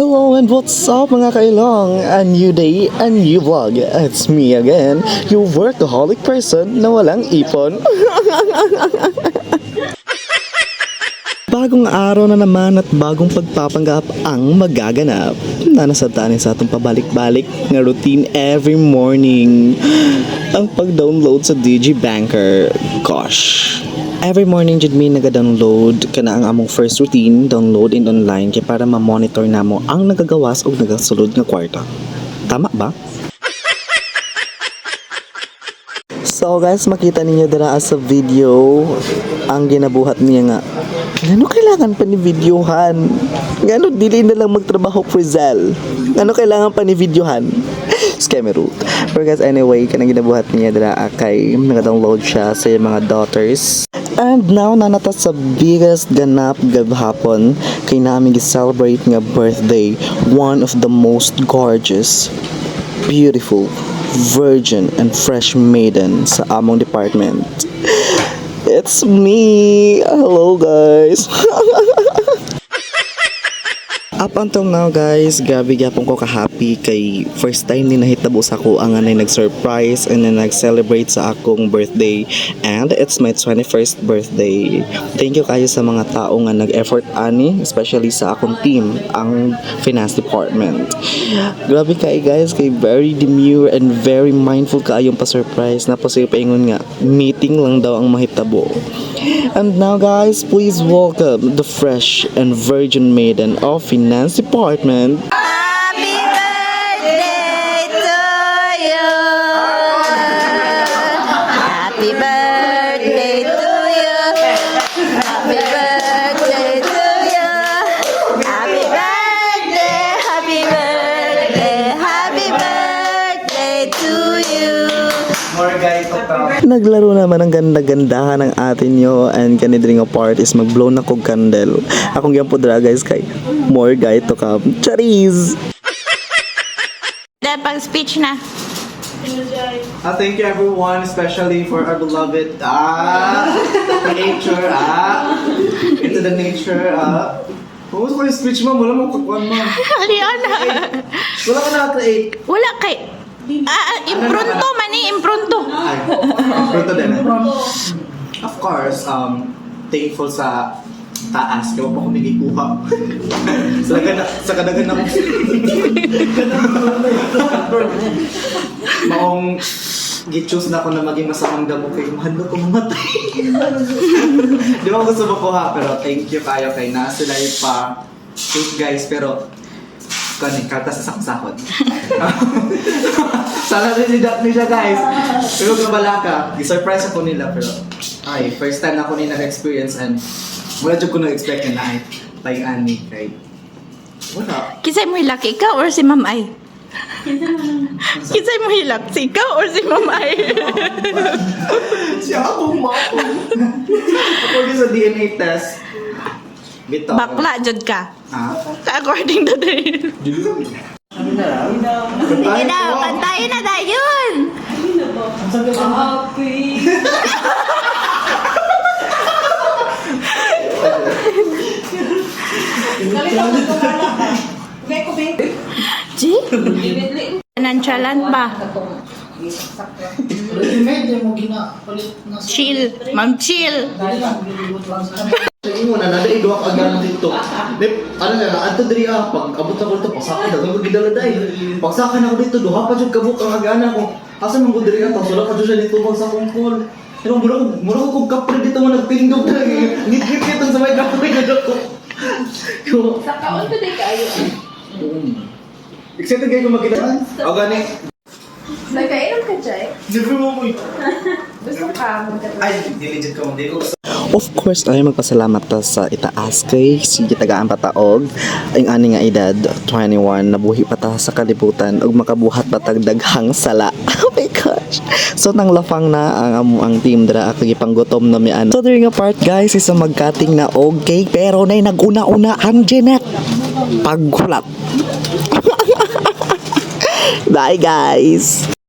Hello and what's up mga kailong? A new day, a new vlog. It's me again, your workaholic person na walang ipon. Bagong araw na naman at bagong pagpapanggap ang magaganap. Nanasatanin sa atong pabalik-balik na routine every morning. Ang pag-download sa DigiBanker. Gosh. Every morning jud mi naga-download kana ang among first routine, download in online kay para ma-monitor namo ang nagagawas og nagasulod nga kwarta. Tama ba? So guys, makita ninyo dira sa video ang ginabuhat niya nga. Ano kailangan pa ni videohan? Ngano dili na lang magtrabaho for Zel? Ano kailangan pa ni videohan? Scammer. Pero guys, anyway, kanang ginabuhat niya dira kay naka-download siya sa mga daughters. And now nanata sa biggest ganap gabhapon kay namin gi-celebrate nga birthday, one of the most gorgeous, beautiful, virgin and fresh maiden sa among department. It's me. Hello guys. Up until now guys, grabe gyapon ko ka-happy kay first time ni nahitabo sa ako ang anay nag-surprise and then nag-celebrate sa akong birthday, and it's my 21st birthday. Thank you kayo sa mga tao nga nag-effort ani, especially sa akong team, ang finance department. Grabe kay guys, kay very demure and very mindful kaayong pa-surprise na pa paingon nga meeting lang daw ang mahitabo. And now guys, please welcome the fresh and virgin maiden of finance department. Happy birthday to you. Happy birthday to you. Happy birthday to you. Happy birthday, happy birthday, happy birthday to you. Naglaro naman ang ganda-gandahan ng atin nyo, and kanidring a part is mag-blow na kog candle. Akong yan po dra guys kay more guy to come. Charis! Dahil pang speech na. Thank you everyone, especially for our beloved nature, into the nature. Kung ko yung speech mo, wala mo kakuan mo. Aliana. Wala ka na-create. Wala kay... impronto man eh, impronto. Ay, pronto din. Of course, thankful sa taas, kaya pa ko nagikuha. sa kadagan na maong gi-choose na ako na maging masamang damo kay mahal ko mamatay. Di ba gusto makuha, pero thank you kayo kay na sila pa 8 guys, pero kanin kata sa sakot. Sana rin ni siya guys. Pero kabalaka, i-surprise ako nila, pero ay, first time ako nila nag-experience and wala dyan ko nag-expect na ay tayong ani kay wala. Kisay mo hilak, ikaw or si Ma'am Ay? Kisay mo hilak, si ikaw or si Ma'am Ay? Siya ako, mako. Ako din sa DNA test. Bito. Bakla, jud ka. Ha? According to the... Sige daw, kantayin na tayo yun! G? Nonchalant ba? Chill. Ma'am, chill. Sa imo na naday duha ka gana dito. Ano na adto diri pag abot ako dito pasaka daw ko gidala dai. Pagsaka na ako dito duha pa jud kabuk ang agana ko. Asa man ko diri ato sula pa jud siya dito sa kungkol. Pero mura ko kapre dito man nagpindog na. Ngit-ngit kitong sa may kapre na ko. Sa kaon to day kayo. Excited kayo ko makita. O gani. Nagkainom ka, Chay? Never mo mo. Gusto ka magkatulog? Ay, diligent ko hindi ko. Of course, ay magpasalamat ta sa itaas kay sige tagaan pataog ang ani nga edad 21 nabuhi pa ta sa kalibutan ug makabuhat patag daghang sala. Oh my gosh. So nang lafang na ang team dra kay panggutom na mi ano. So during a part guys isa magkating na og cake pero nay naguna-una ang Jeanette. Paghulat. Bye guys.